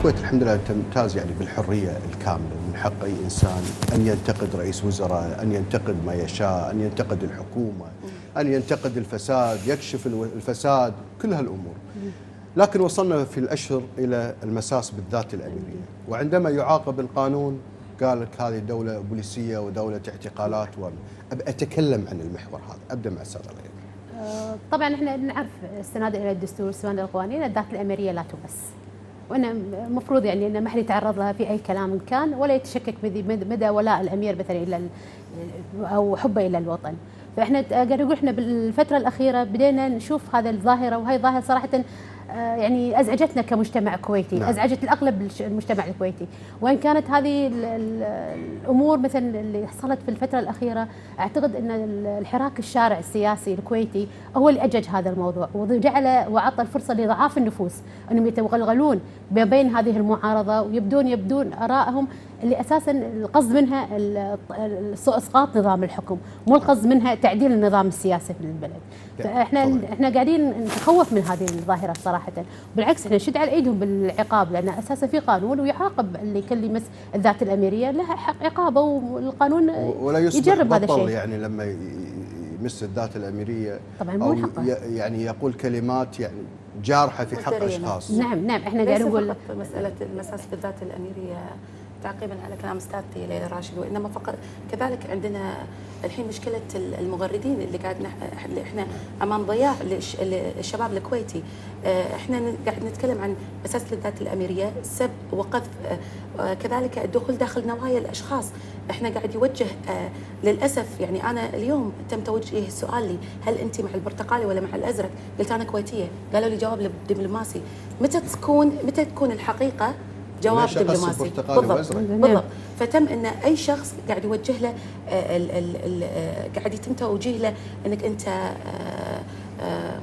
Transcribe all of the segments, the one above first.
الكويت الحمد لله تمتاز يعني بالحريه الكامله، من حق اي انسان ان ينتقد رئيس وزراء، ان ينتقد ما يشاء، ان ينتقد الحكومه، ان ينتقد الفساد، يكشف الفساد، كل هالامور. لكن وصلنا في الاشهر الى المساس بالذات الاميريه، وعندما يعاقب القانون قال لك هذه دوله بوليسيه ودوله اعتقالات. اتكلم عن المحور هذا، ابدا مع استاذ غيث. طبعا احنا نعرف السناد الى الدستور والسناد الى القوانين الذات الاميريه لا تمس، وان المفروض يعني ان ما حد يتعرض لها في اي كلام كان، ولا يتشكك مدى ولاء الامير مثلا الى او حبه الى الوطن. فاحنا قاعد نقول احنا بالفتره الاخيره بدينا نشوف هذا الظاهره، وهي ظاهره صراحه يعني ازعجتنا كمجتمع كويتي، نعم. ازعجت الاغلب المجتمع الكويتي، وان كانت هذه الامور مثلا اللي حصلت في الفتره الاخيره، اعتقد ان الحراك الشارع السياسي الكويتي هو اللي اجج هذا الموضوع، وجعل وعطى الفرصه لضعاف النفوس انهم يتوغلون ما بين هذه المعارضه، ويبدون ارائهم اللي اساسا القصد منها اسقاط نظام الحكم، مو القصد منها تعديل النظام السياسي في البلد. فاحنا قاعدين نتخوف من هذه الظاهره صراحه، بالعكس احنا نشد على ايدهم بالعقاب، لان اساسا في قانون ويعاقب اللي كل يمس الذات الاميريه، لها حق عقابه، والقانون ولا يجرب هذا الشيء. يعني لما يمس الذات الاميريه طبعا مو او يعني يقول كلمات يعني جارحه في حق اشخاص. نعم احنا قاعدين نقول فقط مساله المساس بالذات الاميريه تعقيبا على كلام استاذتي ليلى راشد، وانما فقط كذلك عندنا الحين مشكله المغردين اللي احنا امام ضياع للشباب الكويتي. احنا قاعد نتكلم عن مساس للذات الاميريه، سب وقذف، كذلك الدخول داخل نوايا الاشخاص. احنا قاعد يوجه للاسف، يعني انا اليوم تم توجيه السؤال لي هل انت مع البرتقالي ولا مع الازرق؟ قلت انا كويتيه، قالوا لي جواب دبلوماسي. متى تكون الحقيقه جواب دبلوماسي؟ بالضبط. فتم ان اي شخص قاعد يوجه له قاعد يتم توجيه له انك انت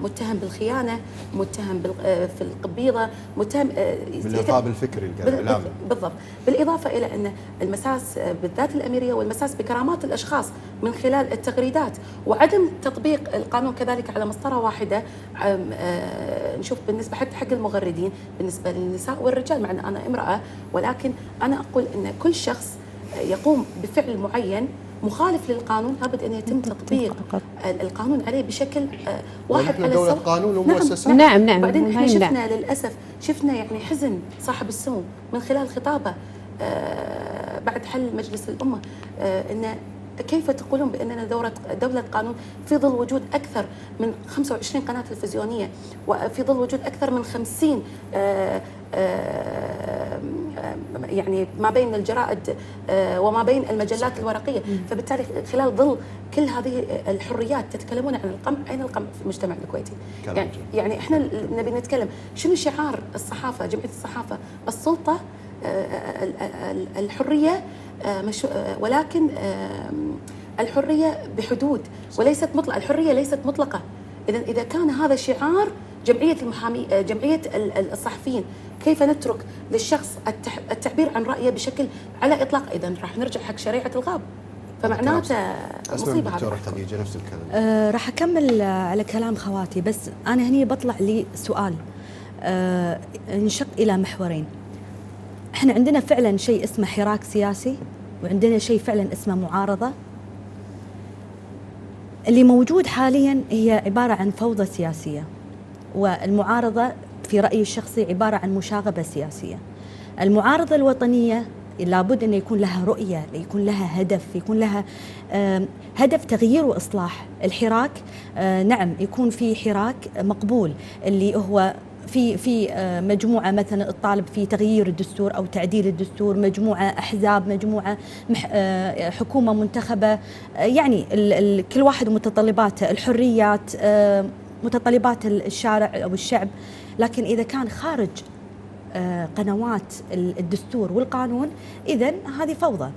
متهم بالخيانه، متهم في القبيضه، متهم بالارهاب الفكري الاعلامي. بالضبط. بالاضافه الى ان المساس بالذات الاميريه والمساس بكرامات الاشخاص من خلال التغريدات، وعدم تطبيق القانون كذلك على مسطره واحده. نشوف بالنسبه حتى حق المغردين، بالنسبه للنساء والرجال، مع ان انا امراه، ولكن انا اقول ان كل شخص يقوم بفعل معين مخالف للقانون لابد ان يتم تطبيق القانون عليه بشكل واحد على دولة قانون ومؤسسات. نعم. بعدين احنا شفنا للاسف يعني حزن صاحب السمو من خلال خطابه بعد حل مجلس الامه، ان كيف تقولون باننا دوله قانون في ظل وجود اكثر من 25 قناه تلفزيونيه، وفي ظل وجود اكثر من 50 يعني ما بين الجرائد وما بين المجلات الورقيه. فبالتالي خلال ظل كل هذه الحريات تتكلمون عن القمع. اين القمع في المجتمع الكويتي؟ يعني احنا نبي نتكلم شنو شعار الصحافه، جمعيه الصحافه؟ السلطه، الحريه، ولكن الحريه بحدود وليست مطلقه. الحريه ليست مطلقه. اذا كان هذا شعار جمعيه الصحفيين، كيف نترك للشخص التعبير عن رايه بشكل على اطلاق؟ اذا راح نرجع حق شريعه الغاب، فمعناته مصيبه. دكتوره خديجه نفس الكلام. راح اكمل على كلام خواتي، بس انا هني بطلع لي سؤال ينشق الى محورين. احنا عندنا فعلا شيء اسمه حراك سياسي، وعندنا شيء فعلا اسمه معارضه. اللي موجود حاليا هي عباره عن فوضى سياسيه، والمعارضه في رايي الشخصي عباره عن مشاغبه سياسيه. المعارضه الوطنيه لابد ان يكون لها رؤيه، يكون لها هدف، يكون لها هدف تغيير واصلاح. الحراك نعم يكون في حراك مقبول، اللي هو في مجموعة مثلا تطالب في تغيير الدستور أو تعديل الدستور، مجموعة أحزاب، مجموعة حكومة منتخبة، يعني كل واحد ومتطلباته، الحريات، متطلبات الشارع أو الشعب. لكن إذا كان خارج قنوات الدستور والقانون، إذن هذه فوضى.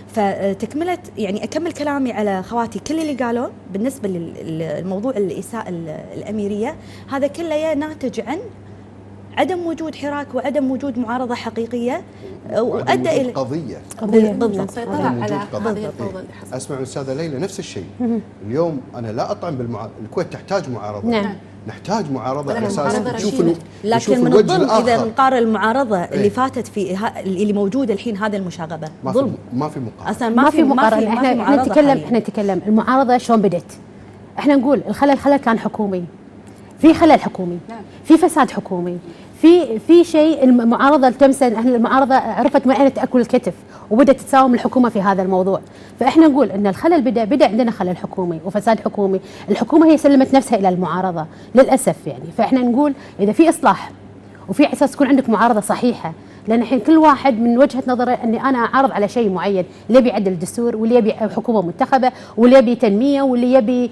فتكملة يعني أكمل كلامي على خواتي، كل اللي قالوا بالنسبة للموضوع الإساءة الأميرية، هذا كله ناتج عن عدم وجود حراك وعدم وجود معارضة حقيقية وأدى إلى إلى قضية بالضبط. سيطرة عدم على وجود هذه الفوضى اللي حصلت. اسمع من الأستاذة ليلى نفس الشيء. اليوم أنا لا أطعن الكويت تحتاج معارضة. نعم. نحتاج معارضة ولكن على أساس معارضة نشوف رشيدة. لكن من الوجه الظلم إذا الآخر. نقارن المعارضة اللي إيه. فاتت اللي موجودة الحين هذه المشاغبة ما ظلم. ما في مقارنة. أصلا ما في مقارنه. ما في احنا معارضة نتكلم حالياً. احنا نتكلم المعارضه شلون بدت. احنا نقول الخلل كان حكومي، في خلل حكومي، في فساد حكومي، في شيء المعارضه التمس. المعارضه عرفت من اين تاكل الكتف وبدات تساوم الحكومه في هذا الموضوع. فاحنا نقول ان الخلل بدا عندنا خلل حكومي وفساد حكومي. الحكومه هي سلمت نفسها الى المعارضه للاسف يعني. فاحنا نقول اذا في اصلاح وفي اساس تكون عندك معارضه صحيحه، لان الحين كل واحد من وجهه نظره اني انا اعارض على شيء معين، اللي يبي يعدل الدستور واللي يبي حكومه منتخبه واللي يبي تنميه واللي يبي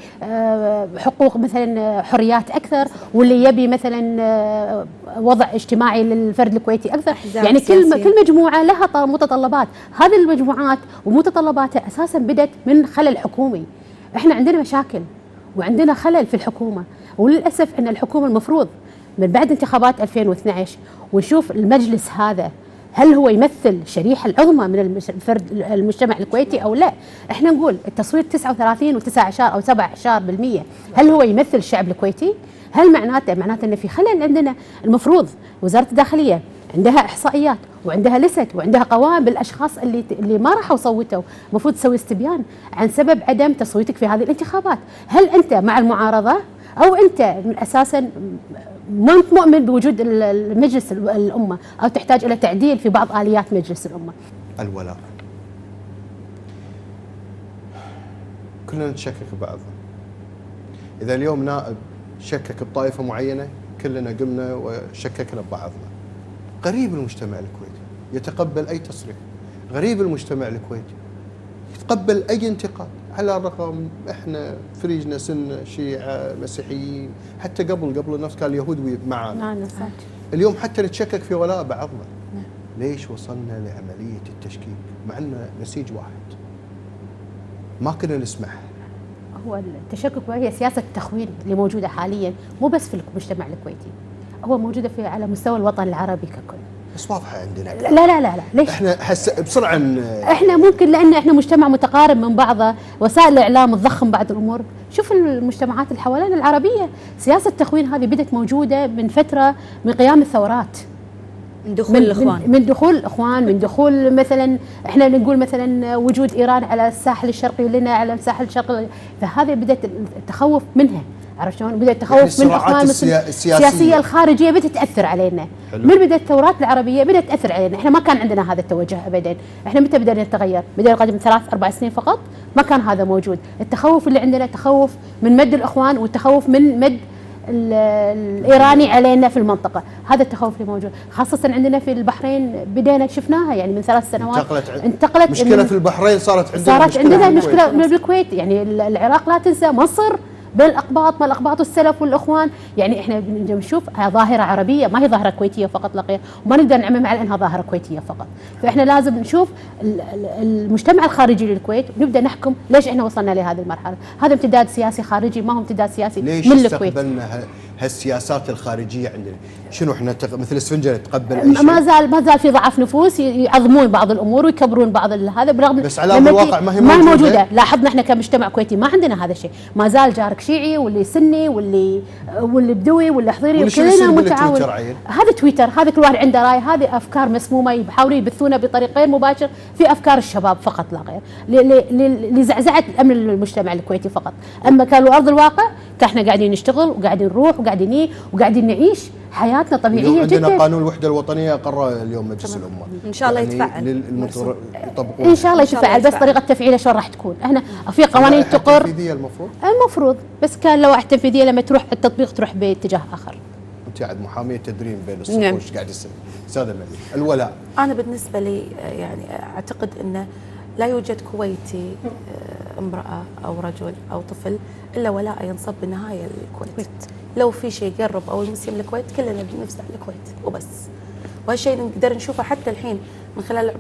حقوق مثلا حريات اكثر واللي يبي مثلا وضع اجتماعي للفرد الكويتي اكثر. يعني كل مجموعه لها متطلبات، هذه المجموعات ومتطلباتها اساسا بدت من خلل حكومي. احنا عندنا مشاكل وعندنا خلل في الحكومه، وللاسف ان الحكومه المفروض من بعد انتخابات 2012 ونشوف المجلس هذا هل هو يمثل الشريحة العظمى من المجتمع الكويتي أو لا. احنا نقول التصويت 39 و19 أو 17%، هل هو يمثل الشعب الكويتي؟ هل معناته أن في خلل عندنا؟ المفروض وزارة الداخلية عندها إحصائيات وعندها لست وعندها قوائم بالأشخاص اللي ما راحوا صوتوا، المفروض تسوي استبيان عن سبب عدم تصويتك في هذه الانتخابات. هل أنت مع المعارضة أو أنت من أساساً ما أنت مؤمن بوجود المجلس الأمة أو تحتاج إلى تعديل في بعض آليات مجلس الأمة؟ الولاء كلنا نشكك ببعضنا. إذا اليوم نائب شكك بطائفة معينة كلنا قمنا وشككنا ببعضنا. غريب المجتمع الكويتي يتقبل أي تصريح، غريب المجتمع الكويتي يتقبل أي انتقاد، على الرغم احنا فريجنا سنة شيعة مسيحيين، حتى قبل الناس كان اليهود معنا. اليوم حتى نتشكك في ولاء بعضنا. ليش وصلنا لعملية التشكيك مع أن نسيج واحد ما كنا نسمح؟ هو التشكك وهي سياسة التخوين اللي موجودة حاليا مو بس في المجتمع الكويتي، هو موجودة على مستوى الوطن العربي ككل. بس واضحة عندنا. لا ليش؟ احنا بسرعة احنا ممكن لان احنا مجتمع متقارب من بعضه، وسائل الاعلام تضخم بعض الامور. شوف المجتمعات اللي حوالينا العربية، سياسة التخوين هذه بدت موجودة من فترة، من قيام الثورات، من دخول الاخوان، من دخول الاخوان، من دخول مثلا احنا نقول مثلا وجود ايران على الساحل الشرقي لنا على الساحل الشرقي، فهذه بدت التخوف منها. عرفت شلون؟ بدأ التخوف من الاخوان السياسيه الخارجيه بدأت تاثر علينا. من بدأت الثورات العربيه بدأت تاثر علينا، احنا ما كان عندنا هذا التوجه ابدا. احنا متى بدأنا نتغير؟ بدأنا قبل 3-4 سنين فقط، ما كان هذا موجود. التخوف اللي عندنا تخوف من مد الاخوان والتخوف من مد الايراني علينا في المنطقه، هذا التخوف اللي موجود. خاصه عندنا في البحرين بدينا شفناها يعني من 3 سنوات انتقلت مشكله في البحرين، صارت عندنا مشكله بالكويت. يعني العراق لا تنسى، مصر بين الأقباط، ما الأقباط والسلف والإخوان. يعني إحنا نشوف ظاهرة عربية، ما هي ظاهرة كويتية فقط لا غير، وما نقدر نعمم على أنها ظاهرة كويتية فقط. فإحنا لازم نشوف المجتمع الخارجي للكويت ونبدأ نحكم ليش إحنا وصلنا لهذه المرحلة. هذا امتداد سياسي خارجي، ما هو امتداد سياسي من الكويت. ليش استقبلنا هالسياسات الخارجية عندنا؟ شنو احنا مثل السفنجة نتقبل أي شيء؟ ما زال في ضعف نفوس، يعظمون بعض الأمور ويكبرون بعض هذا، برغم بس على الواقع ما هي موجودة. لاحظنا احنا كمجتمع كويتي ما عندنا هذا الشيء. ما زال جارك شيعي واللي سني واللي بدوي واللي حضيري، كلنا متعاون. هذا تويتر، هذا كل واحد عنده راي، هذه افكار مسمومه يحاولوا يبثونها بطريق غير مباشر في افكار الشباب فقط لا غير، لزعزعه الامن المجتمع الكويتي فقط. اما كان ارض الواقع احنا قاعدين نشتغل وقاعدين نروح وقاعدين نعيش حياتنا طبيعيه جدا. عندنا قانون الوحده الوطنيه قرر اليوم مجلس الامه، ان شاء الله يتفعل. ان شاء الله يتفعل، بس طريقه تفعيله شلون راح تكون؟ احنا في قوانين تقر تنفيذيه المفروض، بس كان لوائح تنفيذيه لما تروح التطبيق تروح باتجاه اخر. انت قاعد محاميه تدرين بين الصفوف، ايش قاعد يصير؟ استاذه مليك، الولاء. انا بالنسبه لي يعني اعتقد انه لا يوجد كويتي امراه او رجل او طفل الا ولاء ينصب بالنهايه للكويت. لو في شيء يقرب او يمس من الكويت كلنا بنفزع الكويت وبس. وهالشيء نقدر نشوفه حتى الحين من خلال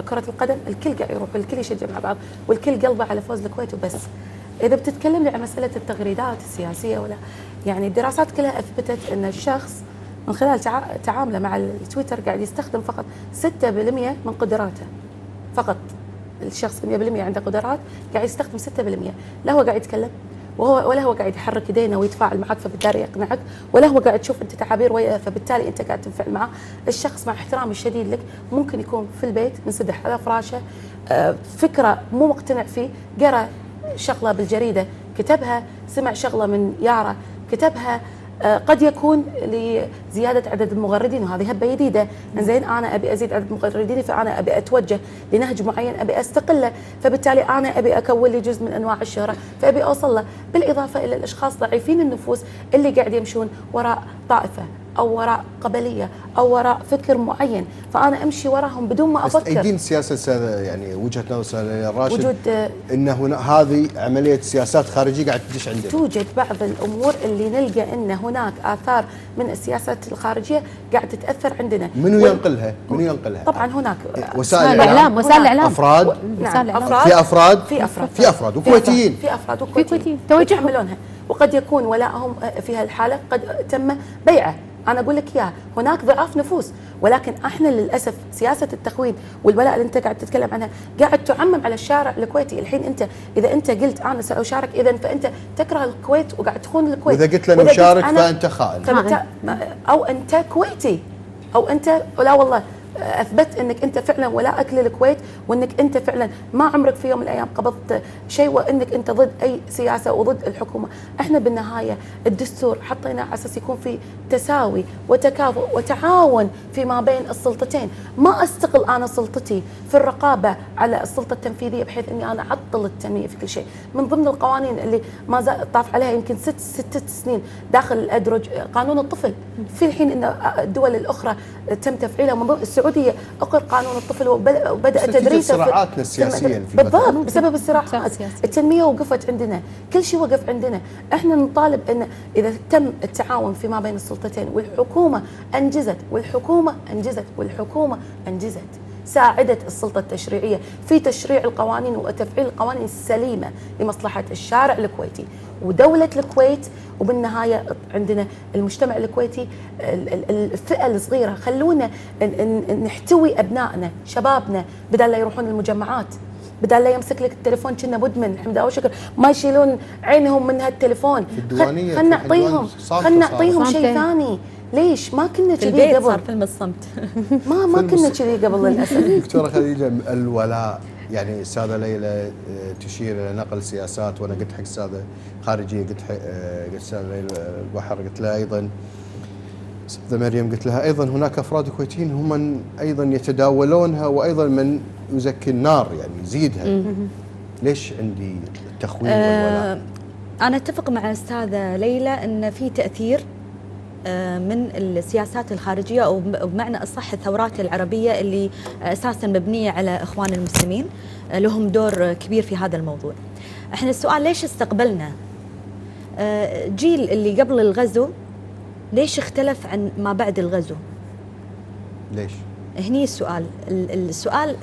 كرة القدم، الكل قاعد يروح والكل يشجع مع بعض والكل قلبه على فوز الكويت وبس. إذا بتتكلم عن مسألة التغريدات السياسية ولا يعني الدراسات كلها أثبتت أن الشخص من خلال تعامله مع التويتر قاعد يستخدم فقط 6% من قدراته فقط. الشخص 100% عنده قدرات قاعد يستخدم 6%. لا هو قاعد يتكلم ولا هو قاعد يحرك يدينه ويتفاعل معك فبالتالي يقنعك، ولا هو قاعد تشوف انت تعابير وياه فبالتالي انت قاعد تنفعل معه. الشخص مع احترامي الشديد لك ممكن يكون في البيت منسدح على فراشه، فكره مو مقتنع فيه، قرا شغله بالجريده كتبها، سمع شغله من يارا كتبها، قد يكون لزياده عدد المغردين وهذه هبه جديده. زين انا ابي ازيد عدد المغردين فانا ابي اتوجه لنهج معين ابي استقله، فبالتالي انا ابي اكون لي جزء من انواع الشهره فابي اوصل له، بالاضافه الى الاشخاص ضعيفين النفوس اللي قاعد يمشون وراء طائفه او وراء قبليه او وراء فكر معين، فانا امشي وراهم بدون ما افكر. بس ايدين السياسه يعني وجهه نظر استاذ راشد وجود ان هنا هذه عمليه سياسات خارجيه قاعد تدش عندنا. توجد بعض الامور اللي نلقى ان هناك اثار من السياسات الخارجيه قاعد تتاثر عندنا. منو ينقلها؟ منو ينقلها؟ طبعا هناك وسائل الاعلام، وسائل الاعلام، افراد، نعم في افراد وكويتيين، في افراد وكويتيين يتحملونها، وقد يكون ولائهم في هالحاله قد تم بيعه. أنا أقول لك إياها، هناك ضعاف نفوس، ولكن احنا للأسف سياسة التخوين والولاء اللي أنت قاعد تتكلم عنها قاعد تعمم على الشارع الكويتي. الحين أنت إذا أنت قلت أنا سأشارك إذا فأنت تكره الكويت وقاعد تخون الكويت، وإذا قلت له نشارك فأنت خائن، أو أنت كويتي، أو أنت لا والله اثبت انك انت فعلا ولاءك للكويت، وانك انت فعلا ما عمرك في يوم من الايام قبضت شيء، وانك انت ضد اي سياسه وضد الحكومه. احنا بالنهايه الدستور حطينا على اساس يكون في تساوي وتكافؤ وتعاون فيما بين السلطتين، ما استقل انا سلطتي في الرقابه على السلطه التنفيذيه بحيث اني انا اعطل التنميه في كل شيء. من ضمن القوانين اللي ما زال طاف عليها يمكن 6 سنين داخل الادرج قانون الطفل، في الحين ان الدول الاخرى تم تفعيله، من ضمن السعوديه اقر قانون الطفل وبدا تدريسه. صراعاتنا السياسيا بالضبط بسبب الصراعات التنميه وقفت عندنا، كل شيء وقف عندنا. احنا نطالب ان اذا تم التعاون فيما بين السلطتين والحكومه انجزت والحكومه انجزت ساعدت السلطه التشريعيه في تشريع القوانين وتفعيل القوانين السليمه لمصلحه الشارع الكويتي ودوله الكويت، وبالنهايه عندنا المجتمع الكويتي الفئه الصغيره. خلونا نحتوي ابنائنا شبابنا بدل لا يروحون المجمعات، بدل لا يمسك لك التليفون كنا مدمن حمد او شكر، ما يشيلون عينهم من هالتليفون. خلنا نعطيهم شيء ثاني. ليش ما كنا كذي قبل؟ صار فيلم الصمت. ما كنا كذي قبل للاسف. دكتوره خديجه، الولاء يعني استاذه ليلى تشير الى نقل سياسات، وانا قلت حق استاذه خارجيه، قلت استاذه ليلى البحر، قلت لها ايضا استاذه مريم، قلت لها ايضا هناك افراد كويتيين هم من ايضا يتداولونها، وايضا من يزكي النار يعني يزيدها. ليش عندي التخوين والولاء؟ انا اتفق مع استاذه ليلى ان في تاثير من السياسات الخارجيه، او بمعنى اصح الثورات العربيه اللي اساسا مبنيه على اخوان المسلمين، لهم دور كبير في هذا الموضوع. احنا السؤال ليش استقبلنا جيل اللي قبل الغزو، ليش اختلف عن ما بعد الغزو؟ ليش؟ هني السؤال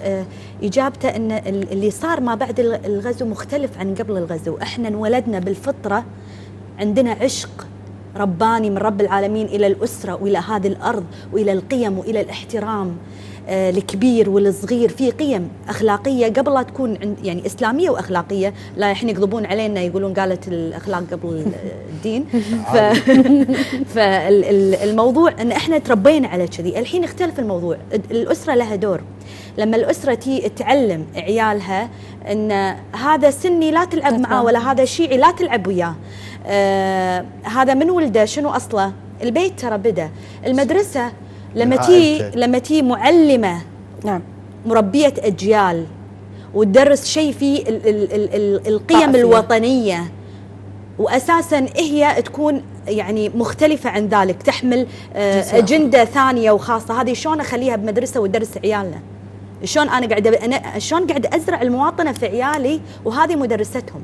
اجابته ان اللي صار ما بعد الغزو مختلف عن قبل الغزو. احنا انولدنا بالفطره، عندنا عشق رباني من رب العالمين إلى الأسرة وإلى هذه الأرض وإلى القيم وإلى الاحترام الكبير والصغير. في قيم أخلاقية قبل لا تكون يعني إسلامية وأخلاقية، لا الحين يقلبون علينا يقولون قالت الأخلاق قبل الدين. فالموضوع أن إحنا تربينا على كذي. الحين اختلف الموضوع، الأسرة لها دور. لما الأسرة تعلم عيالها أن هذا سني لا تلعب معاه، ولا هذا شيعي لا تلعب وياه، هذا من ولده شنو أصله، البيت ترى بدأ. المدرسة لما تي معلمة، نعم، مربية أجيال وتدرس شيء في القيم الوطنية، وأساسا هي تكون يعني مختلفة عن ذلك، تحمل أجندة ثانية وخاصة. هذه شلون أخليها بمدرسة وتدرس عيالنا؟ شلون شلون قاعد أزرع المواطنة في عيالي وهذه مدرستهم؟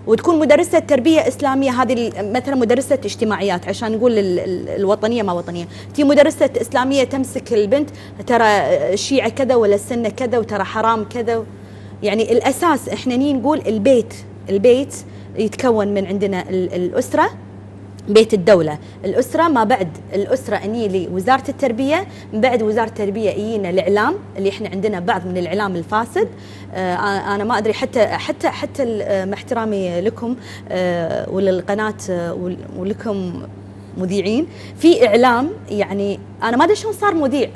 وتكون مدرسة تربية إسلامية، هذه مثلا مدرسة اجتماعيات عشان نقول الوطنية ما وطنية، تي مدرسة إسلامية تمسك البنت ترى الشيعة كذا ولا السنة كذا وترى حرام كذا. يعني الأساس إحنا نقول البيت يتكون من عندنا الأسرة، بيت الدولة. الأسرة ما بعد الأسرة أني لوزارة التربية، من بعد وزارة التربية يجينا الإعلام اللي إحنا عندنا بعض من الإعلام الفاسد. أنا ما أدري حتى مع احترامي لكم وللقناة ولكم مذيعين، في إعلام يعني أنا ما أدري شلون صار مذيع،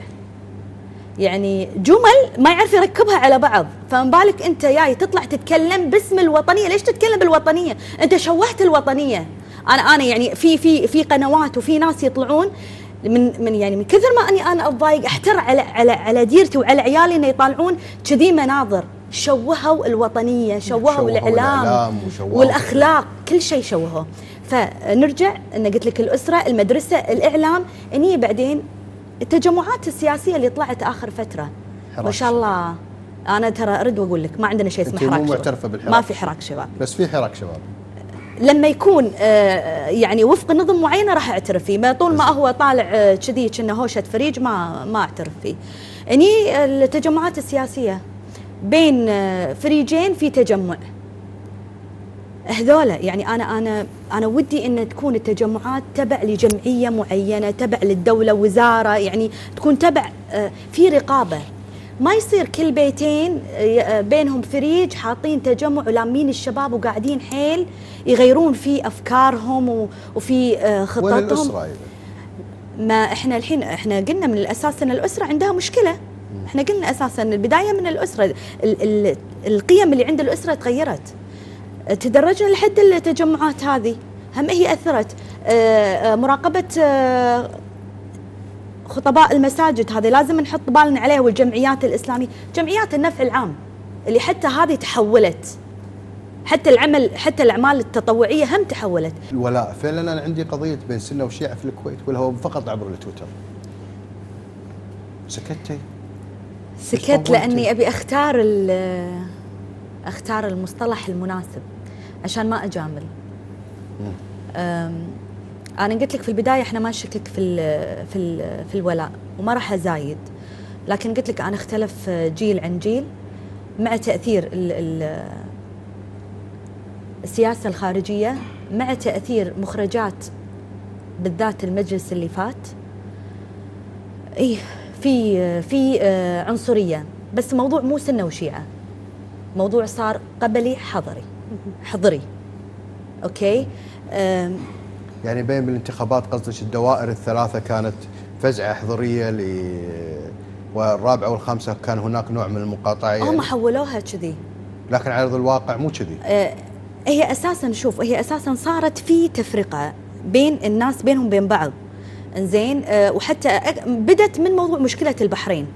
يعني جمل ما يعرف يركبها على بعض، فما بالك أنت جاي تطلع تتكلم باسم الوطنية. ليش تتكلم بالوطنية؟ أنت شوهت الوطنية. انا يعني في قنوات وفي ناس يطلعون من كثر ما انا اتضايق احتر على ديرتي وعلى عيالي انه يطالعون كذي مناظر. شوهوا الوطنيه، شوهوا الاعلام والاخلاق، كل شيء شوهوه. فنرجع ان قلت لك الاسره، المدرسه، الاعلام، اني بعدين التجمعات السياسيه اللي طلعت اخر فتره ما شاء الله. انا ترى ارد واقول لك ما عندنا شيء اسمه حراك شباب، ما في حراك شباب، بس في حراك شباب لما يكون يعني وفق نظم معينه راح اعترف فيه. ما طول ما هو طالع كذي كأنه هوشه فريج ما اعترف فيه. اني التجمعات السياسيه بين فريجين في تجمع، هذولا يعني انا ودي ان تكون التجمعات تبع لجمعيه معينه، تبع للدوله، وزاره، يعني تكون تبع في رقابه. ما يصير كل بيتين بينهم فريج حاطين تجمع ولامين الشباب وقاعدين حيل يغيرون في افكارهم وفي خططهم. وين الاسره ايضا؟ ما احنا الحين قلنا من الاساس ان الاسره عندها مشكله. احنا قلنا اساسا البدايه من الاسره، القيم اللي عند الاسره تغيرت. تدرجنا لحد التجمعات هذه، هم هي اثرت. مراقبه خطباء المساجد هذه لازم نحط بالنا عليها، والجمعيات الإسلامية، جمعيات النفع العام اللي حتى هذه تحولت، حتى الأعمال التطوعية هم تحولت. الولاء فعلا. أنا عندي قضية بين سنة وشيعة في الكويت، ولا هو فقط عبر التويتر؟ سكتي؟ سكت لأني أبي أختار المصطلح المناسب عشان ما أجامل. أنا قلت لك في البداية إحنا ما نشكك في الولاء وما راح أزايد، لكن قلت لك أنا اختلف جيل عن جيل مع تأثير السياسة الخارجية، مع تأثير مخرجات بالذات المجلس اللي فات. إيه في عنصرية، بس موضوع مو سنة وشيعة، موضوع صار قبلي حضري. أوكي. يعني بين بالانتخابات قصدك الدوائر الثلاثة كانت فزعة حضورية والرابعة والخامسة كان هناك نوع من المقاطعة يعني. هم حولوها كذي، لكن على أرض الواقع مو كذي. هي أساسا صارت في تفرقة بين الناس بينهم بين بعض. إنزين وحتى بدت من موضوع مشكلة البحرين،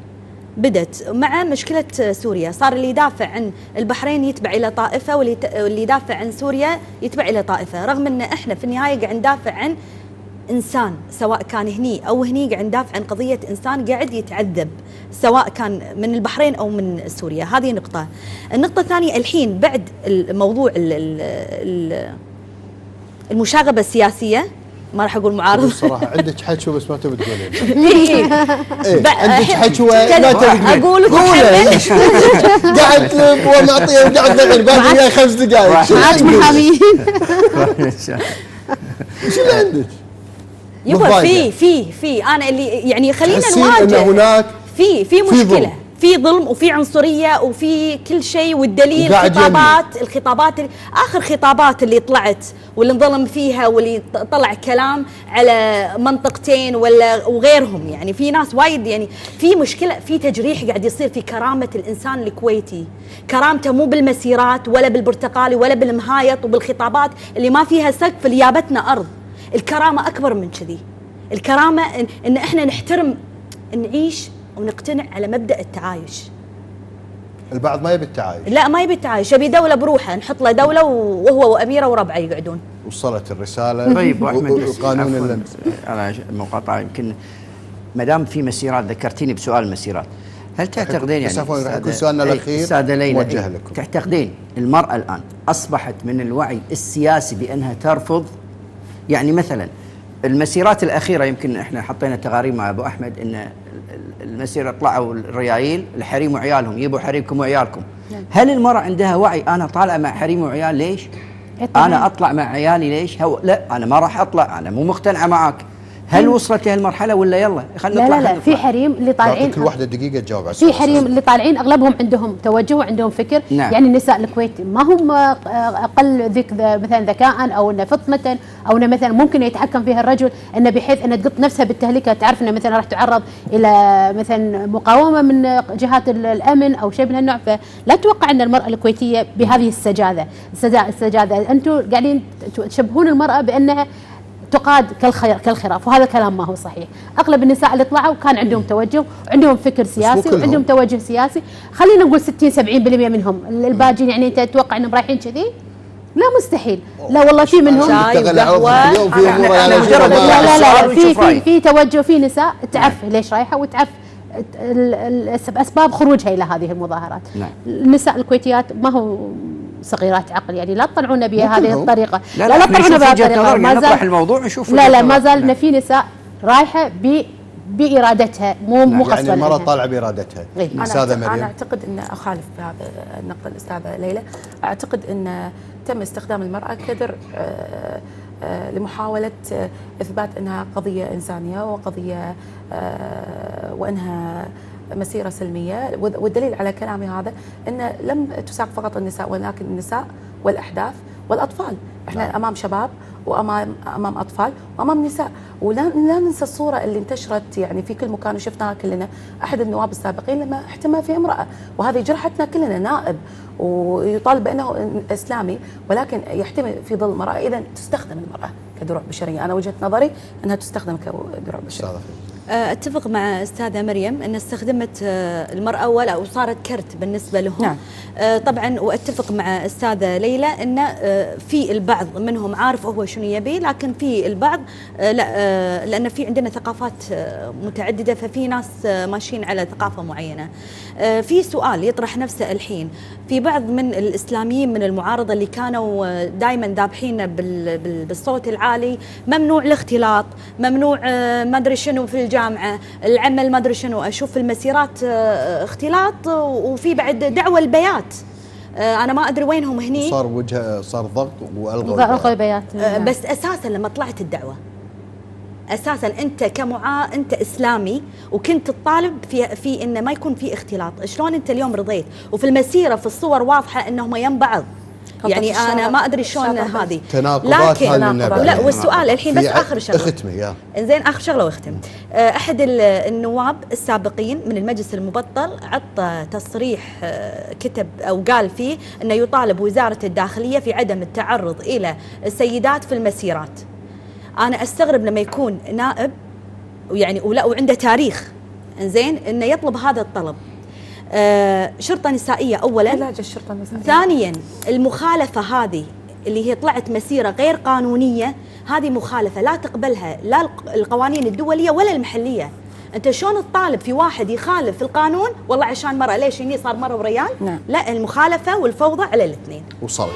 بدت مع مشكلة سوريا. صار اللي يدافع عن البحرين يتبع إلى طائفة، واللي يدافع عن سوريا يتبع إلى طائفة، رغم أن إحنا في النهاية قاعد ندافع عن إنسان، سواء كان هني أو هني قاعد ندافع عن قضية إنسان قاعد يتعذب، سواء كان من البحرين أو من سوريا. هذه نقطة. النقطة الثانية، الحين بعد الموضوع المشاغبة السياسية، ما راح اقول معارضه الصراحه عندك حكي بس ما تبي تقولين. عندك حكي ما تبي اقول قاعد ومعطيه وقاعد نغني باقي وياي 5 دقائق. معاك محاميين. ايش اللي عندك؟ يبا في انا اللي يعني خلينا نواجه ان هناك في مشكله، في ظلم وفي عنصريه وفي كل شيء. والدليل الخطابات اخر خطابات اللي طلعت واللي انظلم فيها، واللي طلع كلام على منطقتين وغيرهم. يعني في ناس وايد، يعني في مشكله، في تجريح قاعد يصير في كرامه الانسان الكويتي. كرامته مو بالمسيرات ولا بالبرتقالي ولا بالمهايط وبالخطابات اللي ما فيها سقف اللي جابتنا ارض. الكرامه اكبر من كذي. الكرامه ان احنا نحترم، نعيش ونقتنع على مبدأ التعايش. البعض ما يبي التعايش. لا ما يبي التعايش، يبي دولة بروحه، نحط له دولة وهو وأميرة وربعه يقعدون. وصلت الرسالة. طيب أحمد، القانون على المقاطعة، يمكن ما دام في مسيرات، ذكرتيني بسؤال المسيرات، هل تعتقدين يعني راح يكون سؤالنا الأخير موجه لكم، تعتقدين المرأة الآن أصبحت من الوعي السياسي بأنها ترفض؟ يعني مثلا المسيرات الأخيرة، يمكن احنا حطينا تقارير مع أبو أحمد إن المسيرة طلعوا الريايل الحريم وعيالهم، يبوا حريمكم وعيالكم. هل المرأة عندها وعي أنا طالعة مع حريم وعيال؟ ليش؟ انا اطلع مع عيالي ليش؟ لا انا ما راح اطلع، انا مو مقتنعه معاك. هل وصلت لهالمرحله ولا يلا خلينا نطلع؟ لا في حريم اللي طالعين كل واحده دقيقه تجاوب على في حريم اللي طالعين اغلبهم عندهم توجه وعندهم فكر. نعم. يعني النساء الكويت ما هم اقل مثلا ذكاء او انه فطنه او انه مثلا ممكن يتحكم فيها الرجل انه بحيث انها تقط نفسها بالتهلكه، تعرف انه مثلا راح تعرض الى مثلا مقاومه من جهات الامن او شيء من هالنوع. فلا تتوقع ان المراه الكويتيه بهذه السجاده. انتم قاعدين تشبهون المراه بانها تقاد كالخراف، وهذا كلام ما هو صحيح. اغلب النساء اللي طلعوا كان عندهم توجه وعندهم فكر سياسي وعندهم توجه سياسي. خلينا نقول 60-70% منهم، الباقيين يعني انت تتوقع انهم رايحين كذي؟ لا مستحيل. لا والله في منهم في توجه، في نساء تعرف ليش رايحه وتعرف اسباب خروجها الى هذه المظاهرات. النساء الكويتيات ما هو صغيرات عقل، يعني لا تطلعونا بهذه الطريقه. لا تطلعونا بهذه الطريقه، ما نطرح الموضوع ونشوف. لا ما زال ان في نساء رايحه بارادتها، مو قصدا. يعني المراه طالعه بارادتها. استاذه مريم، انا اعتقد ان اخالف بهذا النقطه الاستاذه ليلى. اعتقد ان تم استخدام المراه كدر لمحاوله اثبات انها قضيه انسانيه وقضيه وانها مسيرة سلمية. والدليل على كلامي هذا أن لم تساق فقط النساء ولكن النساء والأحداث والأطفال. احنا أمام شباب وأمام أطفال وأمام نساء. ولا ننسى الصورة اللي انتشرت يعني في كل مكان وشفناها كلنا، أحد النواب السابقين لما احتمى في امرأة، وهذه جرحتنا كلنا. نائب ويطالب بأنه إسلامي ولكن يحتمي في ظل المرأة. إذا تستخدم المرأة كدروع بشرية. أنا وجهة نظري أنها تستخدم كدروع بشرية. اتفق مع استاذه مريم ان استخدمت المراه وصارت كرت بالنسبه لهم. نعم. طبعا واتفق مع استاذه ليلى ان في البعض منهم عارف هو شنو يبي، لكن في البعض لا، لان في عندنا ثقافات متعدده، ففي ناس ماشيين على ثقافه معينه. في سؤال يطرح نفسه الحين، في بعض من الاسلاميين من المعارضه اللي كانوا دائما ذابحين بالصوت العالي، ممنوع الاختلاط، ممنوع ما ادري شنو في الجامعه، العمل ما ادري شنو، اشوف في المسيرات اختلاط، وفي بعد دعوه البيات. انا ما ادري وينهم هني. صار ضغط والغوا البيات. بس اساسا لما طلعت الدعوه، اساسا انت انت اسلامي وكنت تطالب في انه ما يكون في اختلاط، شلون انت اليوم رضيت؟ وفي المسيره في الصور واضحه انهم ينبعض. يعني انا ما ادري شلون هذه تناقضات. لا والسؤال الحين بس اخر شغله اختمي زين، اخر شغله واختم. احد النواب السابقين من المجلس المبطل عطى تصريح، كتب او قال فيه انه يطالب وزاره الداخليه في عدم التعرض الى السيدات في المسيرات. انا استغرب لما يكون نائب ويعني وعنده تاريخ انزين انه يطلب هذا الطلب. شرطه نسائيه اولا، علاج الشرطه النسائيه. ثانيا المخالفه هذه اللي هي طلعت مسيره غير قانونيه، هذه مخالفه لا تقبلها لا القوانين الدوليه ولا المحليه. انت شلون تطالب في واحد يخالف القانون والله عشان مره؟ ليش هني صار مره وريال؟ نعم. لا، المخالفه والفوضى على الاثنين. وصلت.